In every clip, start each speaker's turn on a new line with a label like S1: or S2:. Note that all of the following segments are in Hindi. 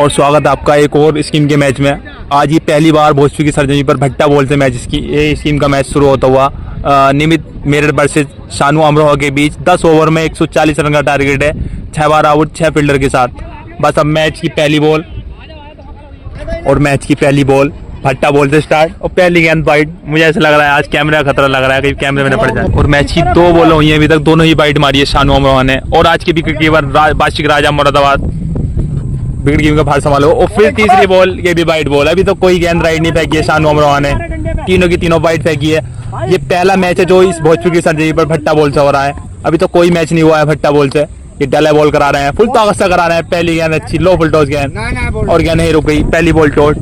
S1: और स्वागत है आपका एक और स्कीम के मैच में। आज ही पहली बार भोजपुर की सरजमी पर भट्टा बॉल से मैच ये स्कीम का मैच शुरू होता हुआ। निमित मेरठ वर्सेस शानू अमरोहा के बीच 10 ओवर में 140 रन का टारगेट है, 6 बार आउट 6 फील्डर के साथ। बस अब मैच की पहली बॉल भट्टा बॉल से स्टार्ट और पहली गेंद वाइड। मुझे ऐसा लग रहा है आज कैमरे का खतरा लग रहा है कहीं कैमरे में न पड़ जाए। और मैच की 2 बॉल हुई हैं अभी तक, दोनों ही वाइड मारी है शानू अमरोहा ने। और आज के विकेट कीपर बाशिक राजा मुरादाबाद विकेट कीपर का भार संभालो। और फिर तीसरी बॉल, ये भी वाइड बॉल। अभी तो कोई गेंद राइड नहीं फेंकी है शानू अमरोहा ने, तीनों की तीनों वाइड फेंकी है। ये पहला मैच है जो इस भोजपुर की सरजमी पर भट्टा बॉल से हो रहा है। अभी तो कोई मैच नहीं हुआ है भट्टा बॉल से। ये डला बॉल करा रहे हैं, फुल ताकत से करा रहे हैं। पहली गेंद अच्छी लो फुल टॉस गेंद और गेंद नहीं रुक गई, पहली बॉल टॉट।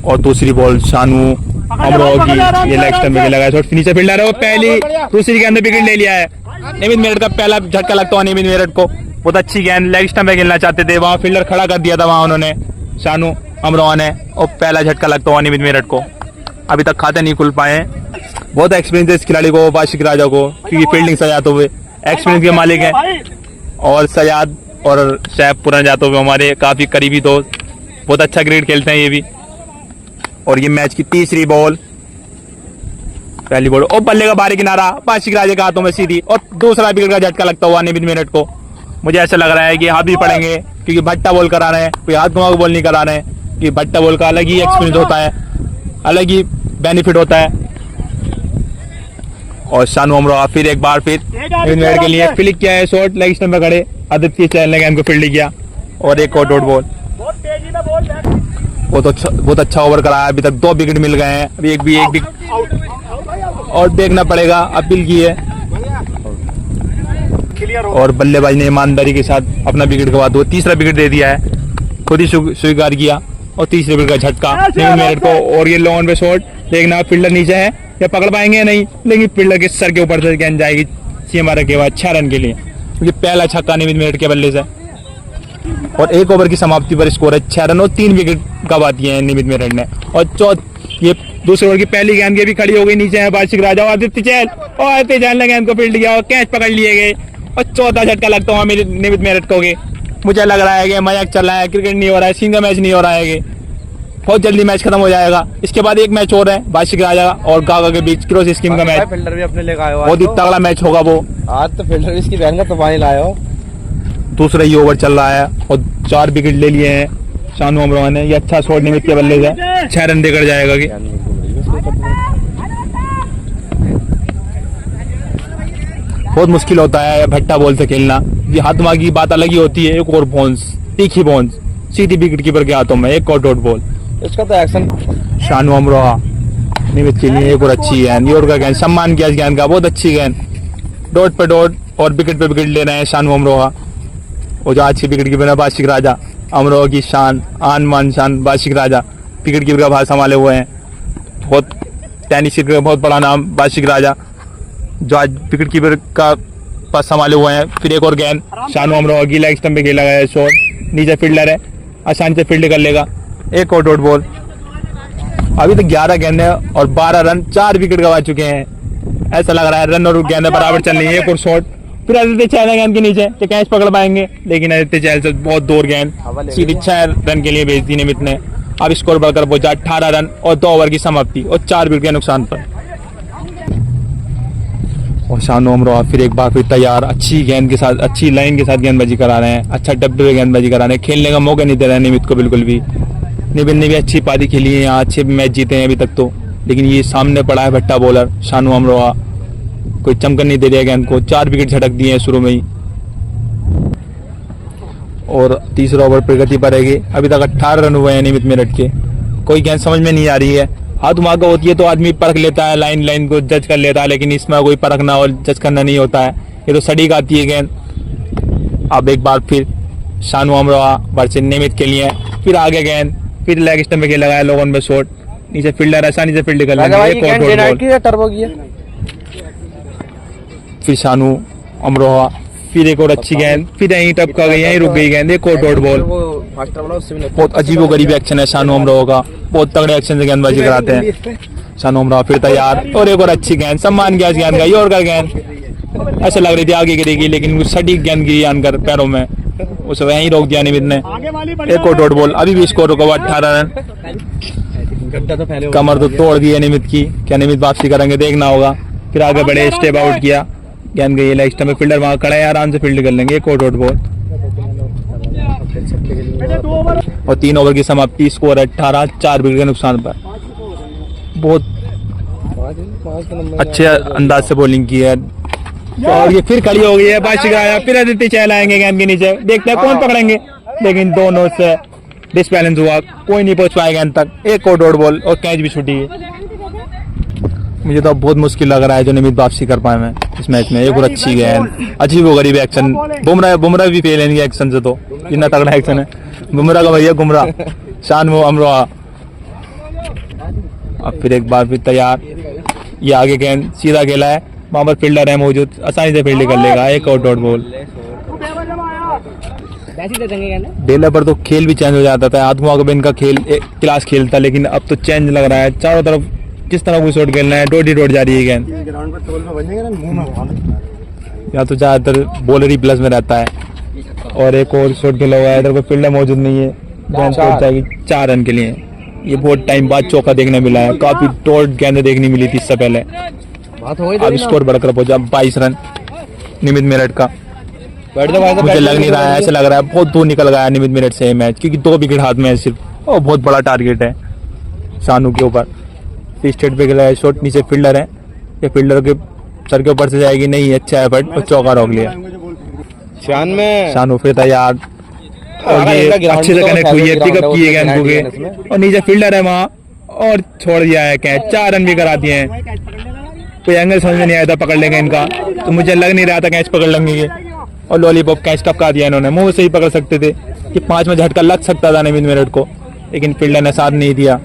S1: और दूसरी बॉल शानू अमरोहा की, ये लेग स्टंप में लगा है, फिनिशर फील्डर है। वो पहली दूसरी गेंद में विकेट ले लिया है। निमित मेरठ का पहला झटका लगता हुआ निमित मेरठ को। बहुत अच्छी गेंद लेग स्टंप में खेलना चाहते थे, वहां फील्डर खड़ा कर दिया था वहां उन्होंने शानू अमरोहा ने। और पहला झटका लगता हुआ निमित मेरठ को। अभी तक खाते नहीं खुल पाए। बहुत एक्सपीरियंस है इस खिलाड़ी को, बाशिक राजा को, क्योंकि फील्डिंग सजाते हुए एक्सपीरियंस के मालिक है। और सजाद और सैफ पुराने जाते हुए हमारे काफी करीबी दोस्त, बहुत अच्छा क्रिकेट खेलते हैं ये भी। और ये मैच की तीसरी बॉल, पहली बॉल और बल्ले का बाहरी किनारा बाशिक राजा के हाथों में सीधी। और दूसरा विकेट का झटका लगता हुआ निमित मेरठ को। मुझे ऐसा लग रहा है कि हाथ भी पड़ेंगे, क्योंकि भट्टा बॉल करा रहे हैं, कोई हाथ घुमा बॉल नहीं करा रहे हैं। कि भट्टा बॉल का अलग ही एक्सपीरियंस होता है, अलग ही बेनिफिट होता है। और शानू अमरोहा फिर एक बार फिर निमित मेरठ के लिए फ्लिक किया है, शॉट लेग स्टंप में खड़े आदित्य चहल ने गेंद को फील्ड किया। और एक और डॉट बॉल। बहुत अच्छा ओवर कराया। अभी तक 2 विकेट मिल गए हैं, अभी एक भी और देखना पड़ेगा। अपील की है और बल्लेबाज ने ईमानदारी के साथ अपना विकेट गवा दो, तीसरा विकेट दे दिया है, खुद ही स्वीकार किया। और तीसरे विकेट का झटका निमित मेरठ को। और ये लॉन पे शॉट, देखना फील्डर नीचे है या पकड़ पाएंगे या नहीं, लेकिन फील्डर के सर के ऊपर से गेंद जाएगी सीमा के बाद 6 रन के लिए, क्योंकि पहला छक्का निमित मेरठ के बल्ले से। और 1 ओवर की समाप्ति पर स्कोर है 6 रन और 3 विकेट गवा दिए हैं निमित मेरठ ने। और ये दूसरे ओवर की पहली गेंद के भी खड़ी हो गई, नीचे है बाशिक राजा और आदित्य चहल। और आदित्य चहल ने गेंद को फील्ड किया और कैच पकड़ लिए गए। और चौथा झटका लगता हुआ मेरे निमित मेरठ को। मुझे लग रहा है कि मजाक चल रहा है, क्रिकेट नहीं हो रहा है, सिंगल मैच नहीं हो रहा है। बहुत जल्दी मैच खत्म हो जाएगा। इसके बाद एक मैच और है बाशिक राजा और गागा के बीच, क्रॉस स्कीम का मैच।
S2: फील्डर भी अपने लेकर आए हो,
S1: बहुत ही तगड़ा मैच होगा वो।
S2: आज तो फील्डर इसकी बहन का तूफान लाए हो।
S1: दूसरा ही ओवर चल रहा है और 4 विकेट ले लिए हैं शानू अमरोहा ने। ये अच्छा शॉट निमित के बल्ले से 6 रन देकर जाएगा कि बहुत मुश्किल होता है भट्टा बॉल से खेलना। ये हाथ दिमाग की बात अलग ही होती है। एक और बॉन्स, तीखी बॉन्स सीधी विकेट कीपर के हाथों में, एक और डॉट बॉल।
S2: इसका तो एक्शन
S1: शानू अमरोहा निमित के लिए एक और अच्छी गेंद, योर का गेंद, सम्मान किया इस गेंद का, बहुत अच्छी गेंद, डॉट पे डॉट और विकेट पे विकेट ले रहे हैं शानू अमरोहा। और जो आज की विकेट कीपर है बाशिक राजा, अमरोहा की शान, आन मान शान बाशिक राजा, विकेट कीपर का भार संभाले हुए हैं। बहुत टेनिस का बहुत बड़ा नाम बाशिक राजा, जो आज विकेट कीपर का पास संभाले हुए हैं। फिर एक और गेंद शानू अमरोहा की, लेग स्टंप पे खेला गया है शॉट, नीचे फील्डर है, आसानी से फील्ड कर लेगा। एक और डॉट बॉल। अभी तक 11 गेंदें और 12 रन, 4 विकेट गवा चुके हैं। ऐसा लग रहा है रन और गेंदें बराबर चल रही है। एक और शॉट, फिर आदित्य चहल गेंद के नीचे तो कैच पकड़ पाएंगे, लेकिन आदित्य चहल से बहुत दूर गेंद सीधी 6 रन के लिए भेज दी निमित ने। अब स्कोर बढ़कर पहुंचा 18 रन और 2 ओवर की समाप्ति और 4 विकेट के नुकसान पर। और शानू अमरोहा फिर एक बार फिर तैयार, अच्छी गेंद के साथ, अच्छी लाइन के साथ गेंदबाजी करा रहे हैं, अच्छा डब्बे में गेंदबाजी करा रहे हैं, खेलने का मौका नहीं दे रहे हैं निमित को बिल्कुल भी। निमित ने भी अच्छी पारी खेली है यहाँ, अच्छे मैच जीते हैं अभी तक तो, लेकिन ये सामने पड़ा है भट्टा बॉलर शानू अमरोहा, कोई चमकन नहीं दे रहा गेंद को। 4 विकेट झटक दिए हैं शुरू में ही। और तीसरा ओवर प्रगति पर रहेगी। अभी तक 18 रन हुए हैं निमित मेरठ के। कोई गेंद समझ में नहीं आ रही है। हाथ मांगा होती है तो आदमी परख लेता है, लाइन को जज कर लेता है, लेकिन इसमें कोई परखना और जज करना नहीं होता है। ये तो सटीक आती है गेंद। अब एक बार फिर शानू अमरोहा वर्सेस निमित के लिए, फिर आगे गेंद, फिर लेग स्टंप में खेला गया लोगों में शॉट, नीचे फील्डर आसानी से फील्ड कर लेंगे। फिर शानू अमरोहा, फिर एक और अच्छी गेंद, फिर यहीं टपका गई, यहीं रुक गई गेंद, एक और डॉट बॉल। बहुत अजीबो गरीब एक्शन है शानू अमरोहा का, बहुत तगड़े एक्शन से गेंदबाजी कराते हैं शानू अमरोहा। फिर तैयार और एक और अच्छी गेंद, सम्मान किया इस गेंद का, ये और का गेंद ऐसे लग रही थी आगे गिरेगी, लेकिन सटीक गेंद गिरी आनकर पैरों में उसे वहीं रोक दिया निमित ने। एक और डॉट बॉल, अभी भी स्कोर रुका हुआ 18 रन।
S2: घंटा तो पहले
S1: कमर तो तोड़ दी है निमित की, क्या निमित वापसी करेंगे देखना होगा। फिर आगे बढ़े, स्टेप आउट किया, गेंद गई लेग स्टंप में, फील्डर वहां खड़ा है, आराम से फील्ड कर लेंगे। एक और डॉट बॉल और 3 ओवर की समाप्ति, स्कोर 18, 4 विकेट के नुकसान पर। बहुत अच्छे अंदाज से बॉलिंग की है और ये फिर खड़ी हो गई है। बाशिक राजा फिर आदित्य चहल आएंगे गेंद के नीचे, देखते हैं कौन पकड़ेंगे, लेकिन दोनों से डिसबैलेंस हुआ, कोई नहीं पहुंच पाएगा गेंद तक। एक और डॉट बॉल और कैच भी छूटी है। मुझे तो बहुत मुश्किल लग रहा है जो निमित वापसी कर पाए मैं इस मैच में। एक और अच्छी गेंद, अजीब व गरीब एक्शन, बुमराह भी फेल है एक्शन से, तो इतना तगड़ा एक्शन है बुमराह का भैया, बुमराह शान अमरोहा। अब फिर एक बार फिर तैयार, ये आगे गेंद सीधा खेला है, वहां पर फील्डर है मौजूद, आसानी से फील्ड कर लेगा। एक और डॉट बॉल। डेला पर तो खेल भी चेंज हो जाता था, आत्मा का इनका खेल एक क्लास खेल था, लेकिन अब तो चेंज लग रहा है। चारों तरफ किस तरह कोई शॉट खेलना है, डॉट ही डॉट जा रही है गेंद। या तो ज्यादातर बॉलर ही प्लस में रहता है। और एक और शॉट खेला हुआ है, इधर कोई फील्डर मौजूद नहीं है, गेंद पहुंच जाएगी 4 रन के लिए। ये बहुत टाइम बाद चौका देखने मिला है, काफी डॉट गेंद देखने मिली थी इससे पहले। अब स्कोर बढ़कर पहुंचा 22 रन निमित मेरठ का। मुझे लग नहीं रहा है, ऐसा लग रहा है बहुत दूर निकल गया है निमित मेरठ से ये मैच, क्योंकि 2 विकेट हाथ में है सिर्फ और बहुत बड़ा टारगेट है शानू के ऊपर। स्टेट पे खेला है शॉट, नीचे फील्डर है, ये फील्डर के सर के ऊपर से जाएगी नहीं, अच्छा एफर्ट और चौका रोक लिया। शानू फिर तैयार और ये अच्छे से कनेक्ट हुई है, पिकअप की है गेंद को और नीचे फील्डर है वहाँ और छोड़ दिया है कैच। 4 रन भी करा दिए हैं। कोई एंगल समझ में नहीं आया था पकड़ लेंगे इनका, तो मुझे लग नहीं रहा था कैच पकड़ लेंगे ये, और लॉलीपॉप कैच टपका दिया इन्होंने। मुंह से ही पकड़ सकते थे कि 5 में झटका लग सकता था निमित मेरठ को, लेकिन फील्डर ने साथ नहीं दिया।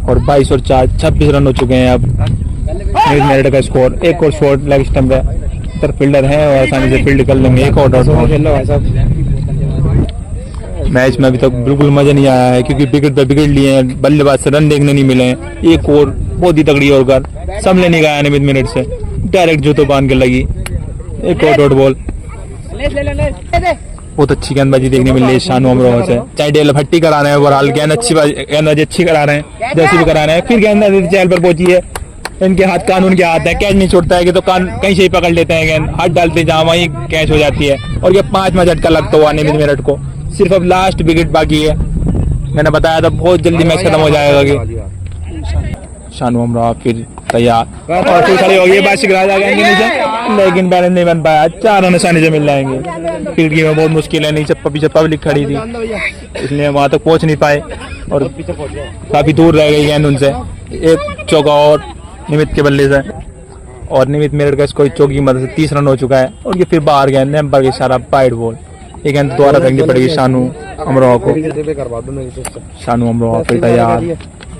S1: और 22 और 4 26 रन हो चुके हैं अब निमित मेरठ का स्कोर। एक और शॉट लेग स्टंप है, इधर फील्डर है और आसानी से फील्ड कर लेंगे। एक और मैच में अभी तक बिल्कुल मजा नहीं आया है, क्योंकि विकेट पे विकेट लिए हैं, बल्लेबाज से रन देखने नहीं मिले हैं। एक और बहुत ही तगड़ी ओवर संभले नहीं गया निमित मेरठ से, डायरेक्ट जूतों बांध के लगी। एक और डॉट बॉल, बहुत अच्छी गेंदबाजी देखने मिल रही है शानू अमरोहा से। चाहे डेल भट्टी करा रहे हैं, ओवरऑल गेंदबाजी अच्छी करा रहे हैं, जैसे भी करा रहे हैं। फिर गेंद चहल पर पहुंची है, इनके हाथ कानून के हाथ है, कैच नहीं छूटता है कि तो कान कहीं से ही पकड़ लेते हैं गेंद, हाथ डालते जहां वहीं कैच हो जाती है। और ये 5 में झटका लगता हुआ निमित मेरठ को। सिर्फ अब लास्ट विकेट बाकी है, मैंने बताया था बहुत जल्दी मैच खत्म हो जाएगा। शानू अमरोहा फिर तैयार और फिर खड़ी हो गई बाशिक राजा गेंद के नीचे, लेकिन बैलेंस नहीं बन पाया। 4 रन आसानी से मिल जाएंगे। फील्ड की में बहुत मुश्किल है, नीचे पीछे पब्लिक खड़ी थी, इसलिए वहां तक पहुंच नहीं पाए और काफी दूर रह गई गेंद उनसे। एक चौका और निमित के बल्ले से, और निमित मेरठ का स्कोर चौकी की मदद से 30 रन हो चुका है। और ये फिर बाहर गेंद, एम्पायर के इशारा, वाइड बॉल। ये गेंद दोबारा फेंकनी पड़ेगी शानू अमरोहा को। शानू अमरोहा फिर तैयार,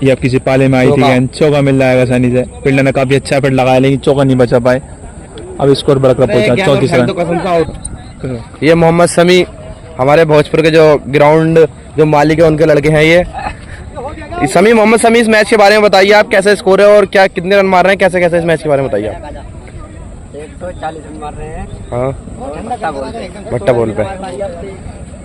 S1: ये अब किसी पाले में आई थी गेंद, चौका मिल जाएगा आसानी से। फील्डर ने काफी अच्छा एफर्ट लगाया, लेकिन चौका नहीं बचा पाए। अब स्कोर बढ़कर पहुंचा 34 रन।
S2: ये मोहम्मद शमी, हमारे भोजपुर के जो ग्राउंड जो मालिक है उनके लड़के हैं ये शमी, मोहम्मद शमी। इस मैच के बारे में बताइए आप, कैसे स्कोर है और क्या कितने रन मार रहे हैं, कैसे कैसे इस मैच के बारे में बताइए आप।
S3: 140 रन मार रहे हैं।
S2: हाँ,
S3: भट्टा बॉल पे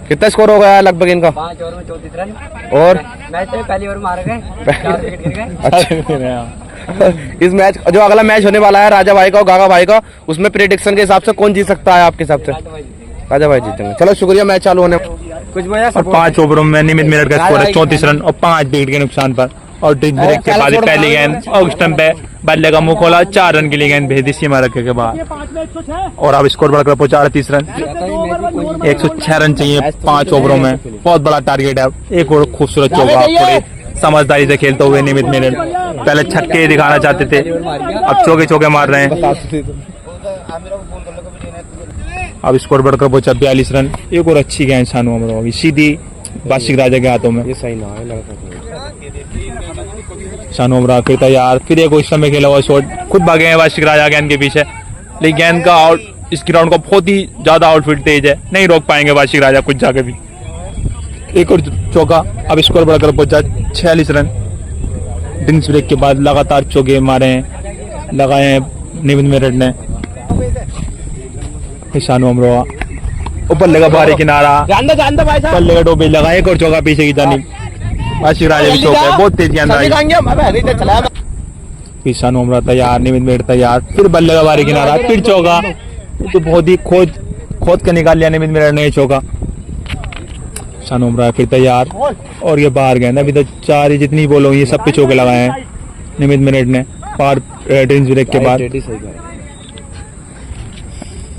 S2: कितना स्कोर हो गया लगभग इनका?
S3: 5 ओवर में 34 रन।
S2: और
S3: मैच में पहली ओवर मारे गए, 4 विकेट गिर गए।
S2: अच्छा, इस मैच जो अगला मैच होने वाला है राजा भाई का और गागा भाई का, उसमें प्रेडिक्शन के हिसाब से कौन जीत सकता है आपके हिसाब से? राजा भाई जीतेंगे। चलो शुक्रिया, मैच चालू होने
S3: कुछ मजा।
S1: और 5 ओवरों में निमित मेरठ का स्कोर है 34 रन और 5 विकेट के नुकसान पर। और ब्रेक के बाद पहली गेंद ऑफ स्टंप पे बल्ले का मुंह खोला, 4 रन के लिए गेंद भेज दी सीमा रखे के बाद। और अब स्कोर बढ़कर पहुंचा 38 रन। 106 रन चाहिए 5 ओवरों में, बहुत बड़ा टारगेट है। एक और खूबसूरत चौका, थोड़ी समझदारी से खेलते हुए निमित मेरठ पहले छक्के दिखाना चाहते थे, अब चौके मार रहे हैं। अब स्कोर बढ़कर पहुंचा 42 रन। एक और अच्छी गेंद शानू अमरोहा की, सीधी बाशिक राजा के हाथों में।
S2: ये सही ना है।
S1: शानू अमरोहा फिर तैयार, फिर एक उस समय खेला हुआ शॉट, खुद भागे हैं बाशिक राजा गेंद के पीछे, लेकिन गेंद का आउट, इस ग्राउंड का बहुत ही ज्यादा आउटफील्ड तेज है, नहीं रोक पाएंगे बाशिक राजा कुछ जाके भी। एक और चौका, अब स्कोर बढ़कर पहुंचा 46 रन। ड्रिंक्स ब्रेक के बाद लगातार चौके मारे हैं, लगाए हैं निमित मेरठ ने। शानू अमरोहा बल्ले का बाहरी किनारा,
S2: जानता भाई साहब
S1: बल्ले का टोपी लगा, एक और चौका पीछे की जानी। आशिक राजा भी चौका है, बहुत तेज गेंद आई। फिर शानू अमरा तैयार, निमित मेड तैयार, फिर बल्ले का बाहरी किनारा, फिर चौका। ये तो बहुत ही खोद के निकाल लिया निमित मेड ने चौका। शानू अमरा फिर तैयार और ये बाहर गेंद। अभी तो 4 जितनी बॉल हुई है सब पे चौके लगाए हैं निमित मेड ने पार ड्रिंक्स ब्रेक के बाद।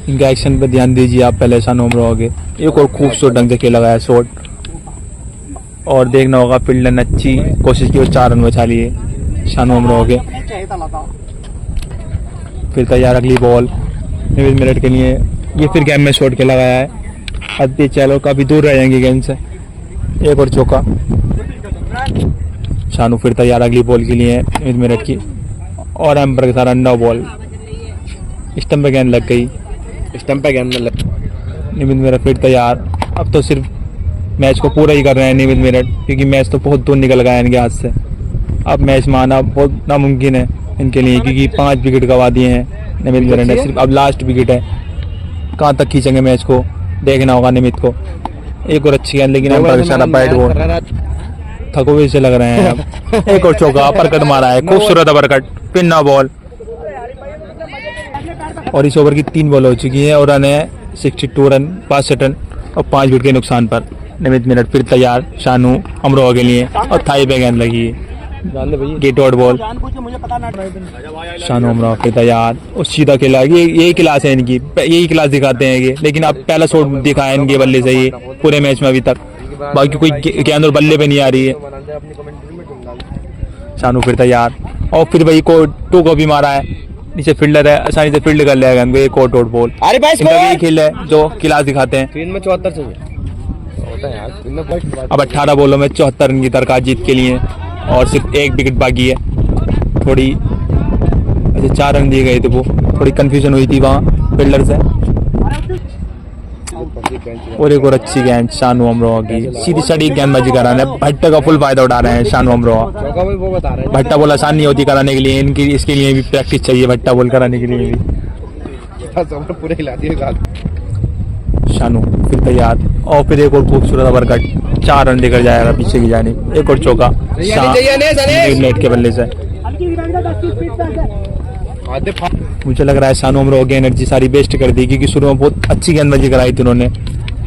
S1: इनके एक्शन पे ध्यान दीजिए आप पहले। शानू अमरा हो गए, एक और खूबसूरत ढंग से खेला गया शॉट और देखना होगा फील्डर ने अच्छी कोशिश की और 4 रन बचा लिए शानू अमरा हो गए। फिर तैयार अगली बॉल निमित मेड के लिए। ये फिर गेम में शॉट खेला गया है, अति चलो काफी दूर रह जाएंगे गेंद से। एक और चौका। शानू फिर तैयार अगली बॉल के लिए निमित मेड की और एम्पर के साथ अंडा बॉल। स्टंप पे गेंद लग गई,
S2: स्टंप पे गेंद लग।
S1: निमित मेड फिर तैयार। अब तो सिर्फ मैच को पूरा ही कर रहे हैं निमित मेड, क्योंकि मैच तो बहुत दूर निकल गया है इनके हाथ से। अब मैच में आना बहुत नामुमकिन है इनके लिए, क्योंकि 5 विकेट गंवा दिए हैं निमित मेड ने। सिर्फ अब लास्ट विकेट है, कहाँ तक खींचेंगे मैच को देखना होगा निमित को। एक और अच्छी गेंद, लेकिन एम्पर सारा बैट बॉल थको हुए से लग रहे हैं अब। एक और चौका, अपरकट मारा है, खूबसूरत अपरकट, फिर ना बॉल। और इस ओवर की 3 बॉल हो चुकी है और रन है 62 रन 65 रन और 5 विकेट के नुकसान पर। निमित मेड फिर तैयार शानू अमरोहा के लिए और थाई पे गेंद लगी है, get out ball. Shanu Amroha फिर तैयार और सीधा खेला। ये यही क्लास है इनकी, यही क्लास दिखाते हैं ये। लेकिन अब पहला शॉट दिखाया इनके बल्ले से ये पूरे मैच में अभी तक, बाकी कोई गेंद और बल्ले पे नहीं आ रही है। शानू फिर तैयार और फिर भाई को 2 को भी मारा है, नीचे फील्डर है, आसानी से फील्ड कर लिया गेंद को। एक और आउट बॉल।
S2: अरे भाई
S1: इनका यही खेल है जो क्लास दिखाते हैं।
S2: 3 में 74 चाहिए होता है यार।
S1: अब 18 बॉलों में 74 रन की दरकार जीत के लिए और सिर्फ 1 विकेट बाकी है। थोड़ी अच्छा 4 रन दिए गए थे, वो थोड़ी कंफ्यूजन हुई थी वहाँ फील्डर से। और एक और अच्छी गेंद शानू अमरोहा की, सीधी साड़ी गेंदबाजी करा रहे हैं। भट्टा का फुल फायदा उठा रहे हैं शानू अमरोहा। भट्टा बॉल आसान नहीं होती कराने के लिए, इनकी इसके लिए भी प्रैक्टिस चाहिए भट्टा बॉल कराने के लिए भी।
S2: पूरे हिला दिए।
S1: शानू फिर तैयार और फिर एक और खूबसूरत अपरकट, 4 रन लेकर जाएगा पीछे की जानिब। एक और चौका नेट के बल्ले से। मुझे लग रहा है शानू अमरोहा की एनर्जी सारी वेस्ट कर दी, क्योंकि शुरू में बहुत अच्छी गेंदबाजी कराई थी उन्होंने।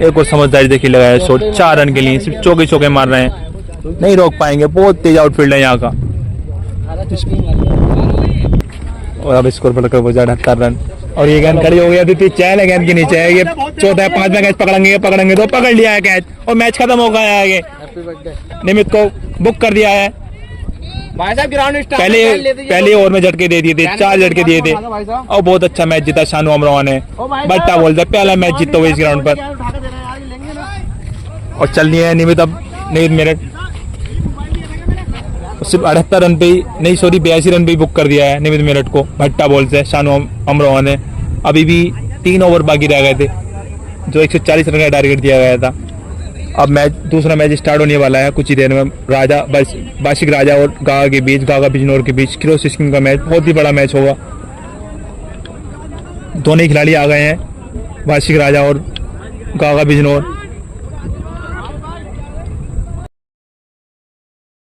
S1: एक और समझदारी देखिए लगाया शॉट 4 रन के लिए, सिर्फ चौके मार रहे हैं, नहीं रोक पाएंगे। बहुत तेज आउटफील्ड है यहाँ का। और अब स्कोर बढ़कर हो जाए 78 रन और ये गेंद खड़ी हो गई। अभी पिच है गेंद के नीचे है, ये चौथा है, 5वां कैच पकड़ेंगे तो पकड़ लिया है कैच और मैच खत्म हो गया है। निमित को बुक कर दिया है। पहले ओवर में झटके दे दिए थे, 4 झटके दिए थे और बहुत अच्छा मैच जीता शानू अमरोहा ने। बट्टा बोलता पहला मैच जीता हुआ इस ग्राउंड पर और चल दिया है निमित। अब निमित मेरठ सिर्फ 78 रन पे ही नहीं, सॉरी 82 रन पे ही बुक कर दिया है निमित मेरठ को भट्टा बॉल से शानू अमरोहा ने। अभी भी 3 ओवर बाकी रह गए थे जो 140 रन का टारगेट दिया गया था। अब मैच दूसरा मैच स्टार्ट होने वाला है कुछ ही देर में। बाशिक राजा और गागा के बीच, गागा बिजनौर के बीच क्रोस स्कीम का मैच, बहुत ही बड़ा मैच होगा। दोनों ही खिलाड़ी आ गए हैं, बाशिक राजा और गागा बिजनौर।